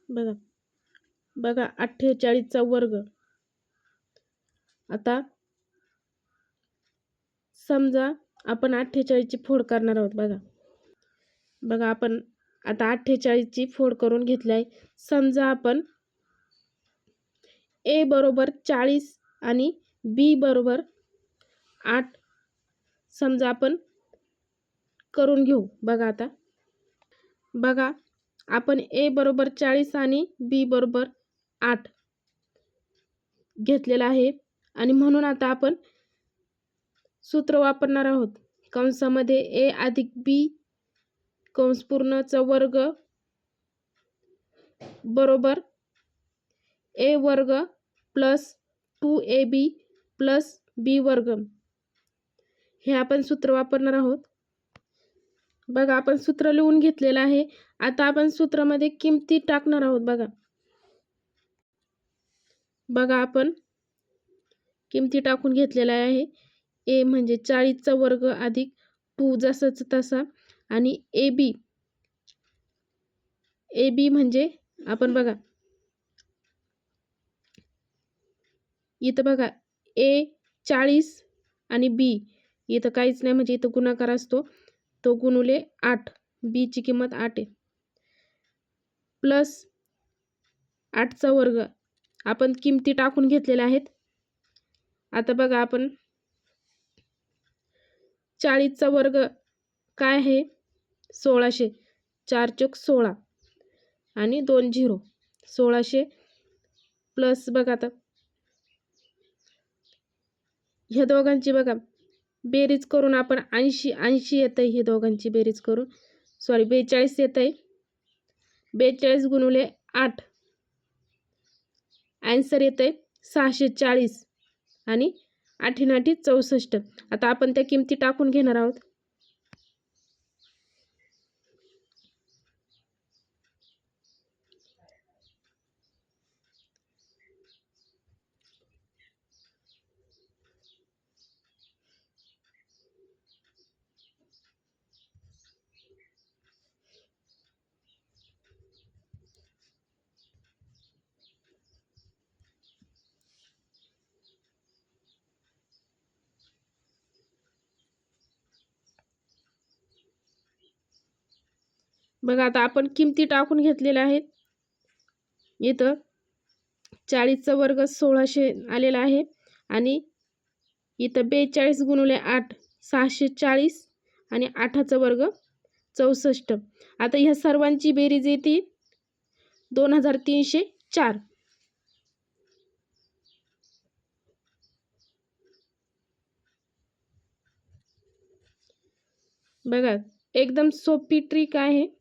बघा बघा 48चा वर्ग. आता समजा आपण 48ची फोड करणार आहोत. बघा आपण आता 48ची फोड करून घेतली आहे. समजा आपण A बरोबर 40 आणि B बरोबर 8 समजा आपण करून घेऊ. बघा आपण A बरोबर 40 आणि B बरोबर 8 घेतलेला आहे आणि म्हणून आता आपण सूत्र वापरणार आहोत. कंसामध्ये A अधिक B कंस पूर्णचा वर्ग बरोबर A वर्ग प्लस 2AB प्लस B वर्ग, हे आपण सूत्र वापरणार आहोत. बघा आपण सूत्र लिहून घेतलेलं आहे. आता आपण सूत्रामध्ये किमती टाकणार आहोत. बघा आपण किमती टाकून घेतलेला आहे. A म्हणजे 40चा वर्ग अधिक 2 जसाच तसा आणि AB म्हणजे आपण बघा इथं बघा A 40 आणि B इथं काहीच नाही म्हणजे इथं गुणाकार असतो, तो गुणुले 8, B ची किंमत 8 आहे प्लस 8चा वर्ग आपण किमती टाकून घेतलेल्या आहेत. आता बघा आपण 40चा वर्ग काय आहे 1600, 4 चौक 16 आणि 2 0 1600 प्लस बघा आता ह्या दोघांची बघा बेरीज करून आपण 80 येत आहे. हे दोघांची बेरीज करून 42 येत आहे. 42 गुणुले 8 आन्सर येत आहे 640 आणि 8 8 64. आता आपण त्या किमती टाकून घेणार आहोत. बघा आता आपण किमती टाकून घेतलेल्या आहेत. इथं 40चा वर्ग 1600 आलेला आहे आणि इथं 42 गुणुले 8 640 आणि 8चा वर्ग 64. आता ह्या सर्वांची बेरीज येते 2304. बघा एकदम सोपी ट्रिक आहे.